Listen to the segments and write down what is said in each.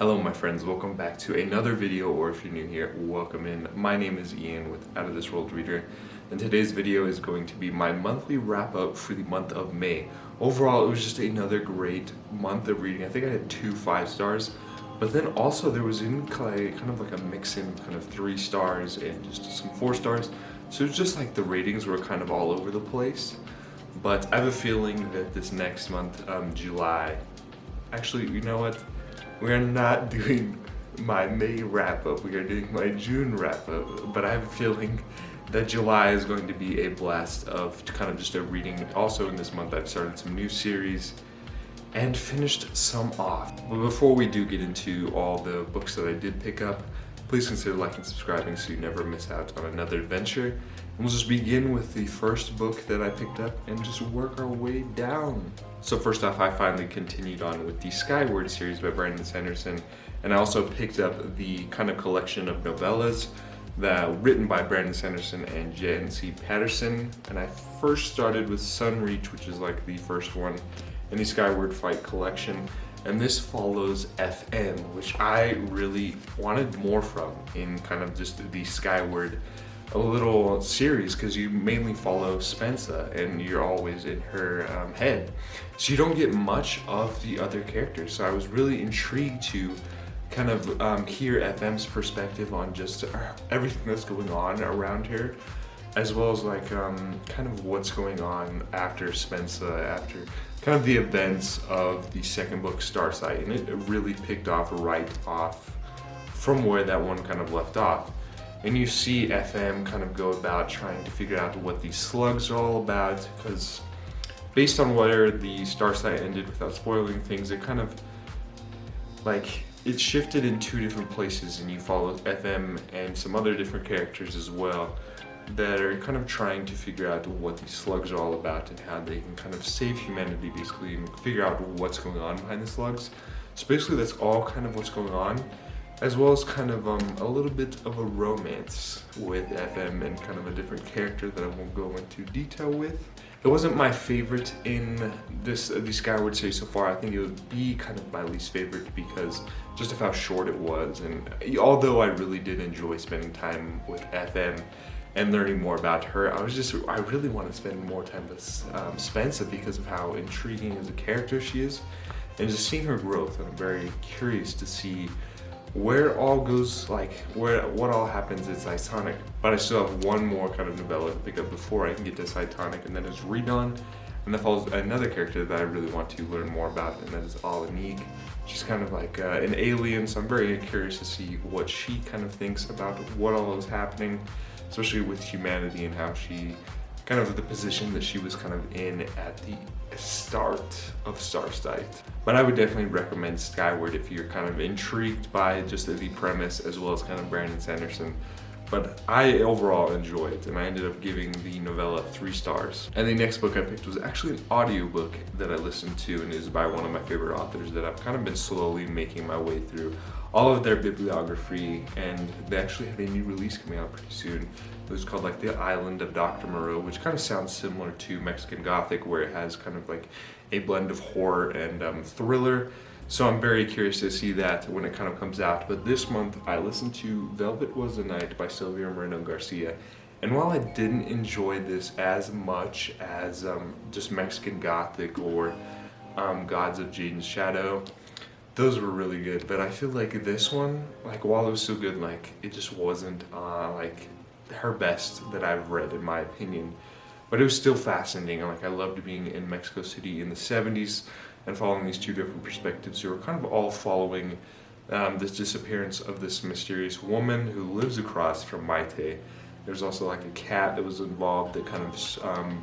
Hello my friends, welcome back to another video, or if you're new here, welcome in. My name is Ian with Out of This World Reader, and today's video is going to be my monthly wrap up for the month of May. Overall, it was just another great month of reading. I think I had 2 5-stars, but then also there was kind of like a mix in kind of 3 stars and just some 4 stars. So it's just like the ratings were kind of all over the place. But I have a feeling that this next month, July, actually, you know what? We are not doing my May wrap-up, we are doing my June wrap-up, but I have a feeling that July is going to be a blast of kind of just a reading. Also in this month I've started some new series and finished some off. But before we do get into all the books that I did pick up, please consider liking and subscribing so you never miss out on another adventure. And we'll just begin with the first book that I picked up and just work our way down. So first off, I finally continued on with the Skyward series by Brandon Sanderson, and I also picked up the kind of collection of novellas that written by Brandon Sanderson and J.N.C. Patterson. And I first started with Sunreach, which is like the first one in the Skyward Fight collection. And this follows FM, which I really wanted more from in kind of just the Skyward a little series, because you mainly follow Spensa and you're always in her head. So you don't get much of the other characters. So I was really intrigued to kind of hear FM's perspective on just everything that's going on around her, as well as like kind of what's going on after Spensa, after kind of the events of the second book, Starsight. And it really picked off right off from where that one kind of left off. And you see FM kind of go about trying to figure out what these slugs are all about, because based on where the Starsight ended, without spoiling things, it kind of like it shifted in 2 different places, and you follow FM and some other different characters as well that are kind of trying to figure out what these slugs are all about and how they can kind of save humanity, basically, and figure out what's going on behind the slugs. So basically that's all kind of what's going on, as well as kind of a little bit of a romance with FM and kind of a different character that I won't go into detail with. It wasn't my favorite in the Skyward series so far. I think it would be kind of my least favorite because just of how short it was. And although I really did enjoy spending time with FM and learning more about her, I really want to spend more time with Spensa because of how intriguing as a character she is, and just seeing her growth. And I'm very curious to see where it all goes, like what all happens at Cytonic. But I still have one more kind of novella to pick up before I can get to Cytonic, and that is Redon, and that follows another character that I really want to learn more about, and that is Alanik. She's kind of like an alien, so I'm very curious to see what she kind of thinks about what all is happening, especially with humanity and how she kind of the position that she was kind of in at the start of Starsight. But I would definitely recommend Skyward if you're kind of intrigued by just the premise as well as kind of Brandon Sanderson. But I overall enjoyed it, and I ended up giving the novella 3 stars. And the next book I picked was actually an audiobook that I listened to, and is by one of my favorite authors that I've kind of been slowly making my way through all of their bibliography, and they actually have a new release coming out pretty soon. It was called like The Island of Dr. Moreau, which kind of sounds similar to Mexican Gothic, where it has kind of like a blend of horror and thriller. So I'm very curious to see that when it kind of comes out. But this month I listened to Velvet Was the Night by Silvia Moreno Garcia. And while I didn't enjoy this as much as just Mexican Gothic or Gods of Jaden's Shadow, those were really good. But I feel like this one, like while it was so good, like it just wasn't like her best that I've read, in my opinion. But it was still fascinating. Like I loved being in Mexico City in the 70s and following these 2 different perspectives who were kind of all following this disappearance of this mysterious woman who lives across from Maite. There's also like a cat that was involved that kind of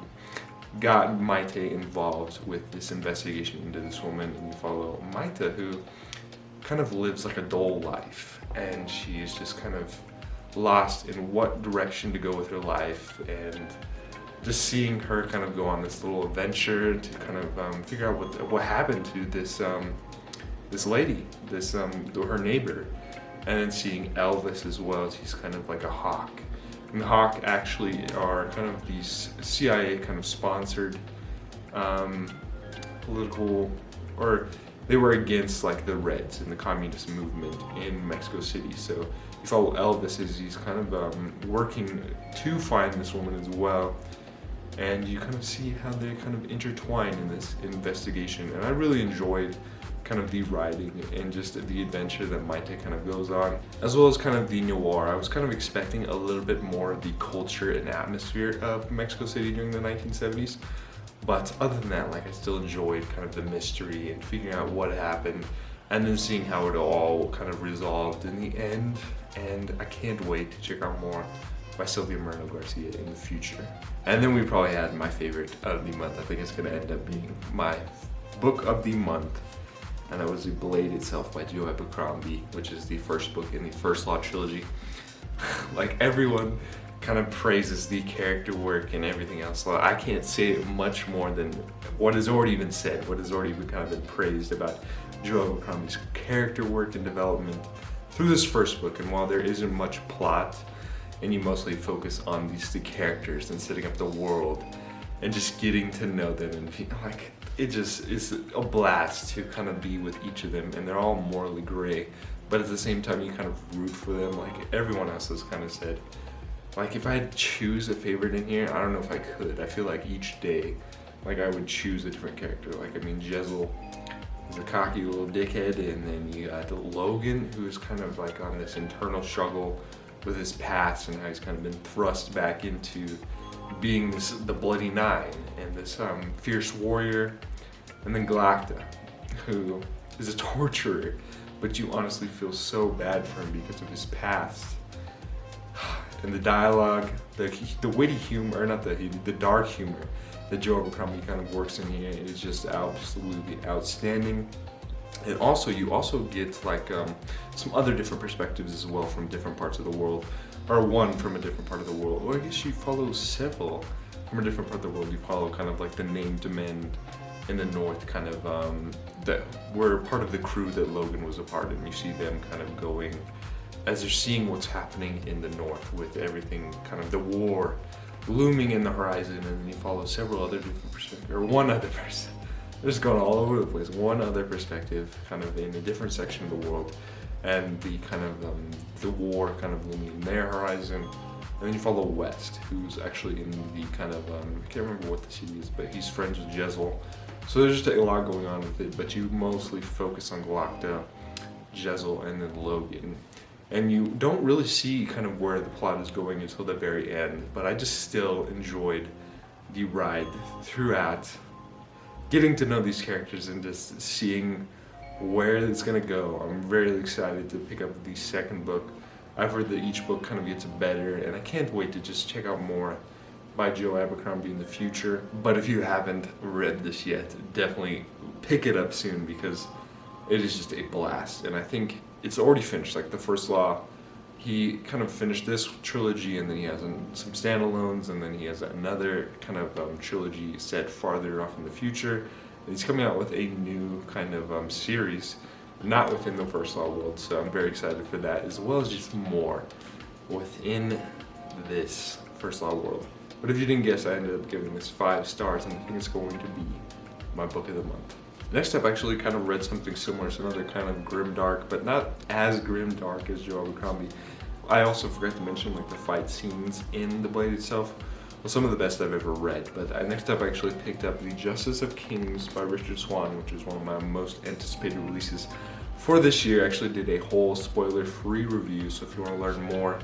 got Maite involved with this investigation into this woman. And you follow Maite, who kind of lives like a dull life, and she is just kind of lost in what direction to go with her life, and just seeing her kind of go on this little adventure to kind of figure out what happened to this this lady, her neighbor, and then seeing Elvis as well, as he's kind of like a hawk. And the hawk actually are kind of these CIA kind of sponsored political, or they were against like the Reds and the communist movement in Mexico City. So you follow Elvis as he's kind of working to find this woman as well. And you kind of see how they kind of intertwine in this investigation. And I really enjoyed kind of the writing and just the adventure that Maite kind of goes on, as well as kind of the noir. I was kind of expecting a little bit more of the culture and atmosphere of Mexico City during the 1970s. But other than that, like, I still enjoyed kind of the mystery and figuring out what happened and then seeing how it all kind of resolved in the end. And I can't wait to check out more by Silvia Moreno Garcia in the future. And then we probably had my favorite of the month. I think it's gonna end up being my book of the month. And that was The Blade Itself by Joe Abercrombie, which is the first book in the First Law trilogy. Like, everyone kind of praises the character work and everything else. So I can't say much more than what has already been said, what has already been kind of been praised about Joe Abercrombie's character work and development through this first book. And while there isn't much plot, and you mostly focus on the characters and setting up the world and just getting to know them, and like, it just is a blast to kind of be with each of them, and they're all morally gray, but at the same time you kind of root for them. Like everyone else has kind of said, like, if I had to choose a favorite in here, I don't know if I could. I feel like each day, like, I would choose a different character. Like, I mean, Jezzel is a cocky little dickhead, and then you got Logan, who's kind of like on this internal struggle with his past and how he's kind of been thrust back into being the Bloody Nine and this fierce warrior. And then Galacta, who is a torturer, but you honestly feel so bad for him because of his past. And the dialogue, the witty humor, or not the dark humor that Joe Abercrombie kind of works in here is just absolutely outstanding. And also, you also get like some other different perspectives as well from different parts of the world, or one from a different part of the world. Or I guess you follow several from a different part of the world. You follow kind of like the named men in the north, kind of that were part of the crew that Logan was a part of. You see them kind of going as they're seeing what's happening in the north with everything, kind of the war looming in the horizon, and then you follow several other different perspectives, or one other person. They're just going all over the place. One other perspective, kind of in a different section of the world, and the kind of the war kind of looming in their horizon. And then you follow West, who's actually in the kind of I can't remember what the city is, but he's friends with Jezzel. So there's just a lot going on with it, but you mostly focus on Galacta, Jezzel, and then Logan. And you don't really see kind of where the plot is going until the very end, but I just still enjoyed the ride throughout, getting to know these characters and just seeing where it's gonna go. I'm very excited to pick up the second book. I've heard that each book kind of gets better, and I can't wait to just check out more by Joe Abercrombie in the future. But if you haven't read this yet, definitely pick it up soon, because it is just a blast. And I think it's already finished. Like, the First Law, he kind of finished this trilogy, and then he has some standalones, and then he has another kind of trilogy set farther off in the future. And he's coming out with a new kind of series, not within the First Law world, so I'm very excited for that, as well as just more within this First Law world. But if you didn't guess, I ended up giving this 5 stars, and I think it's going to be my book of the month. Next up, I actually kind of read something similar. It's another kind of grimdark, but not as grimdark as Joe Abercrombie. I also forgot to mention, like, the fight scenes in The Blade itself. Well, some of the best I've ever read. But next up, I actually picked up The Justice of Kings by Richard Swan, which is one of my most anticipated releases for this year. I actually did a whole spoiler-free review, so if you want to learn more,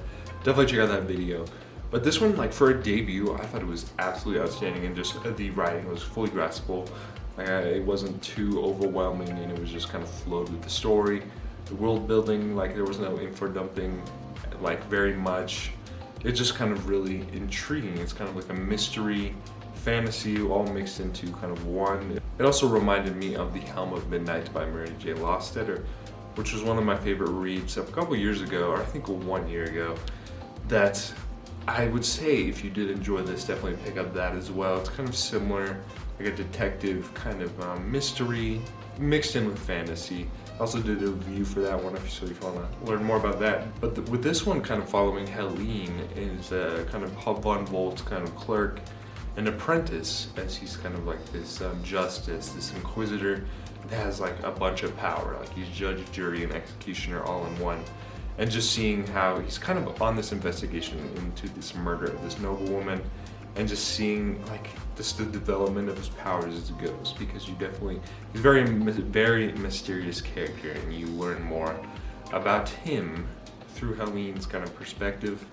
definitely check out that video. But this one, like, for a debut, I thought it was absolutely outstanding, and just the writing was fully graspable. It wasn't too overwhelming, and it was just kind of flowed with the story. The world building, like, there was no info dumping, like, very much. It's just kind of really intriguing. It's kind of like a mystery, fantasy, all mixed into kind of one. It also reminded me of The Helm of Midnight by Mary J. Lostetter, which was one of my favorite reads a couple years ago, or I think 1 year ago, that I would say, if you did enjoy this, definitely pick up that as well. It's kind of similar, like a detective kind of mystery mixed in with fantasy. I also did a review for that one, so if you want to learn more about that. But with this one, kind of following Helene, is kind of Von Volt's kind of clerk, an apprentice, as he's kind of like this justice, this inquisitor that has like a bunch of power, like he's judge, jury, and executioner all in one. And just seeing how he's kind of on this investigation into this murder of this noblewoman, and just seeing like just the development of his powers as it goes, because you definitely, he's very mysterious character, and you learn more about him through Helene's kind of perspective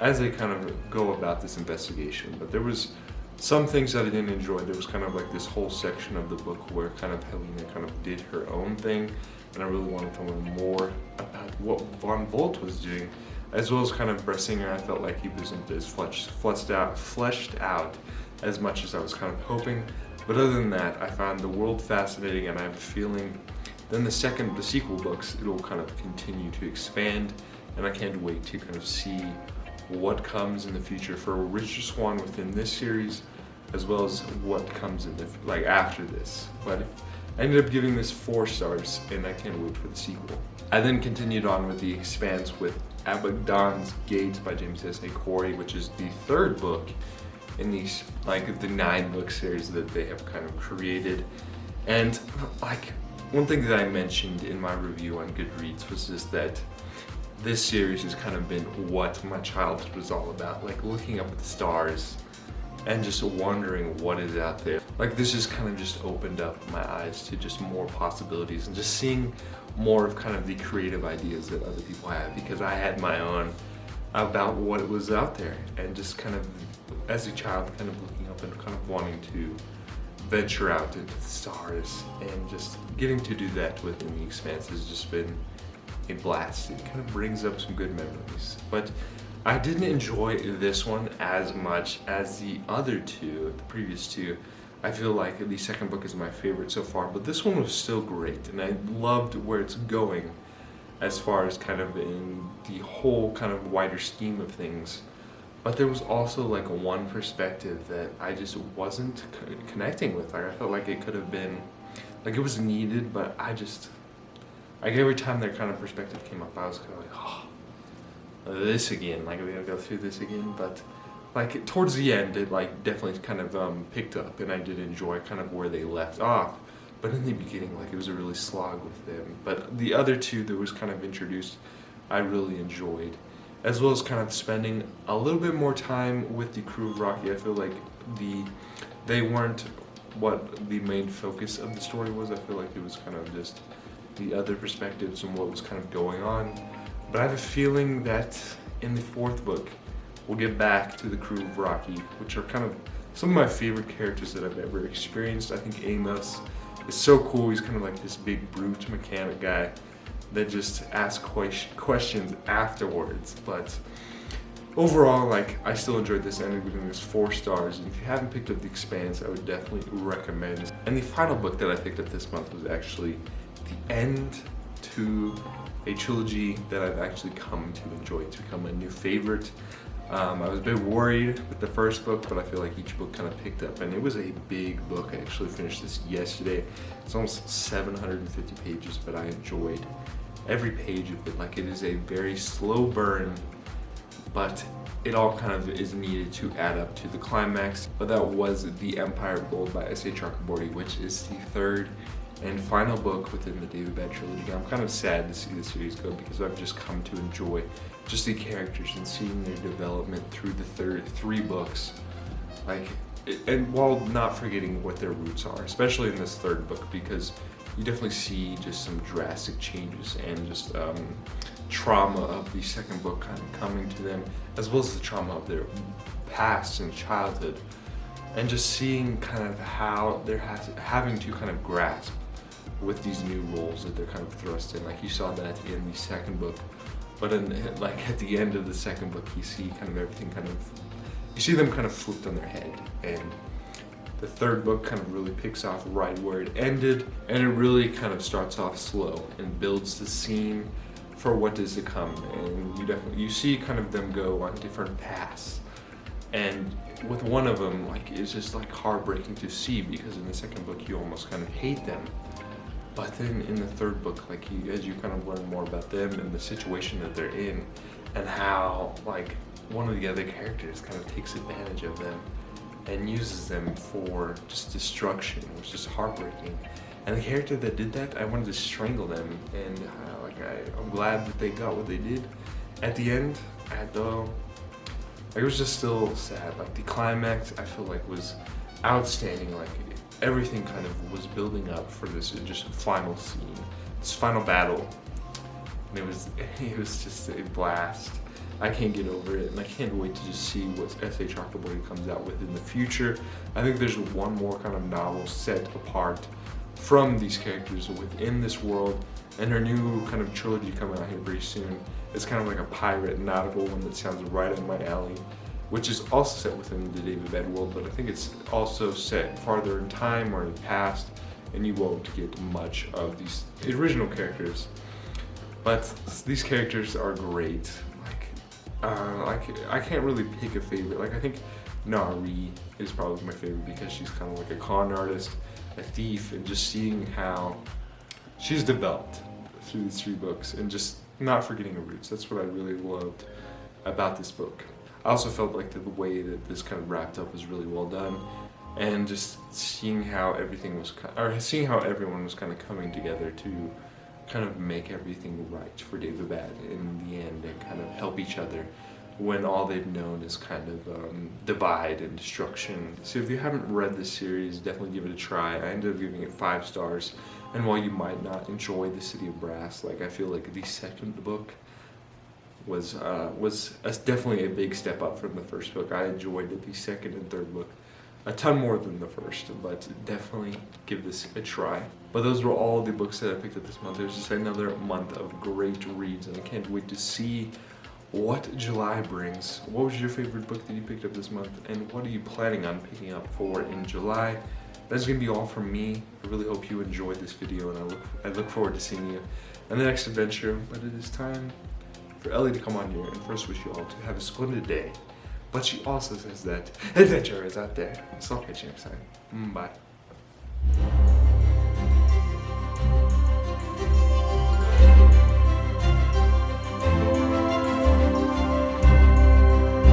as they kind of go about this investigation. But there was some things that I didn't enjoy. There was kind of like this whole section of the book where kind of Helena kind of did her own thing, and I really wanted to learn more about what Von Volt was doing, as well as kind of Bressinger. I felt like he wasn't as fleshed out as much as I was kind of hoping. But other than that, I found the world fascinating, and I have a feeling then the sequel books, it'll kind of continue to expand, and I can't wait to kind of see what comes in the future for Richard Swan within this series, as well as what comes in the after this. But I ended up giving this 4 stars, and I can't wait for the sequel. I then continued on with The Expanse with Abaddon's Gates by James S.A. Corey, which is the 3rd book in these the 9-book series that they have kind of created. And one thing that I mentioned in my review on Goodreads was just that this series has kind of been what my childhood was all about, like looking up at the stars and just wondering what is out there. Like this has kind of just opened up my eyes to just more possibilities, and just seeing more of kind of the creative ideas that other people have, because I had my own about what was out there, and just kind of as a child kind of looking up and kind of wanting to venture out into the stars, and just getting to do that within The Expanse has just been a blast. It kind of brings up some good memories. But I didn't enjoy this one as much as the other 2, the previous 2. I feel like the 2nd book is my favorite so far, but this one was still great, and I loved where it's going as far as kind of in the whole kind of wider scheme of things. But there was also like one perspective that I just wasn't connecting with. Like I felt like it could have been, like it was needed, but every time their kind of perspective came up, I was kind of like, oh, this again, like we gotta go through this again. But like towards the end, it like definitely kind of picked up, and I did enjoy kind of where they left off. But in the beginning, like it was a really slog with them. But the other 2 that was kind of introduced, I really enjoyed, as well as kind of spending a little bit more time with the crew of Rocky. I feel like they weren't what the main focus of the story was. I feel like it was kind of just the other perspectives and what was kind of going on. But I have a feeling that in the 4th book, we'll get back to the crew of Rocky, which are kind of some of my favorite characters that I've ever experienced. I think Amos is so cool. He's kind of like this big brute mechanic guy that just asks questions afterwards. But overall, like I still enjoyed this, and I'm giving this 4 stars. And if you haven't picked up The Expanse, I would definitely recommend it. And the final book that I picked up this month was actually the end to a trilogy that I've actually come to enjoy. It's become a new favorite. I was a bit worried with the 1st book, but I feel like each book kind of picked up, and it was a big book. I actually finished this yesterday. It's almost 750 pages, but I enjoyed every page of it. Like it is a very slow burn, but it all kind of is needed to add up to the climax. But that was The Empire of Gold by S.A. Chakraborty, which is the 3rd and final book within the David Bad trilogy. I'm kind of sad to see the series go, because I've just come to enjoy just the characters and seeing their development through the 3 books. And while not forgetting what their roots are, especially in this 3rd book, because you definitely see just some drastic changes and just trauma of the 2nd book kind of coming to them, as well as the trauma of their past and childhood, and just seeing kind of how they're having to kind of grasp with these new roles that they're kind of thrust in. Like you saw that in the 2nd book, but at the end of the 2nd book, you see kind of everything you see them kind of flipped on their head. And the 3rd book kind of really picks off right where it ended, and it really kind of starts off slow and builds the scene for what is to come. And you see kind of them go on different paths. And with one of them, like it's just like heartbreaking to see, because in the 2nd book you almost kind of hate them. But then in the 3rd book, like as you kind of learn more about them and the situation that they're in, and how like one of the other characters kind of takes advantage of them, and uses them for just destruction, which is heartbreaking. And the character that did that, I wanted to strangle them, and I'm glad that they got what they did. At the end, it was just still sad. Like the climax, I feel like was outstanding. Like everything kind of was building up for this just final scene, this final battle, and it was just a blast. I can't get over it, and I can't wait to just see what S.A. Chakraborty comes out with in the future. I think there's one more kind of novel set apart from these characters within this world, and her new kind of trilogy coming out here very soon. It's kind of like a pirate nautical one that sounds right up my alley, which is also set within the David Bad world, but I think it's also set farther in time or in the past, and you won't get much of these original characters. But these characters are great. I can't really pick a favorite. Like I think Nari is probably my favorite because she's kind of like a con artist, a thief, and just seeing how she's developed through these 3 books and just not forgetting her roots. That's what I really loved about this book. I also felt like the way that this kind of wrapped up was really well done, and just seeing how everything was, seeing how everyone was kind of coming together to kind of make everything right for David Bad in the end and kind of help each other when all they've known is kind of divide and destruction. So if you haven't read this series, definitely give it a try. I ended up giving it 5 stars, and while you might not enjoy The City of Brass, like I feel like the second book was definitely a big step up from the first book. I enjoyed the second and third book a ton more than the first, but definitely give this a try. But those were all the books that I picked up this month. There's just another month of great reads, and I can't wait to see what July brings. What was your favorite book that you picked up this month, and what are you planning on picking up for in July? That's gonna be all from me. I really hope you enjoyed this video, and I look forward to seeing you in the next adventure. But it is time for Ellie to come on here and first wish you all to have a splendid day. But she also says that adventure is out there. So I'll catch you next time. Bye.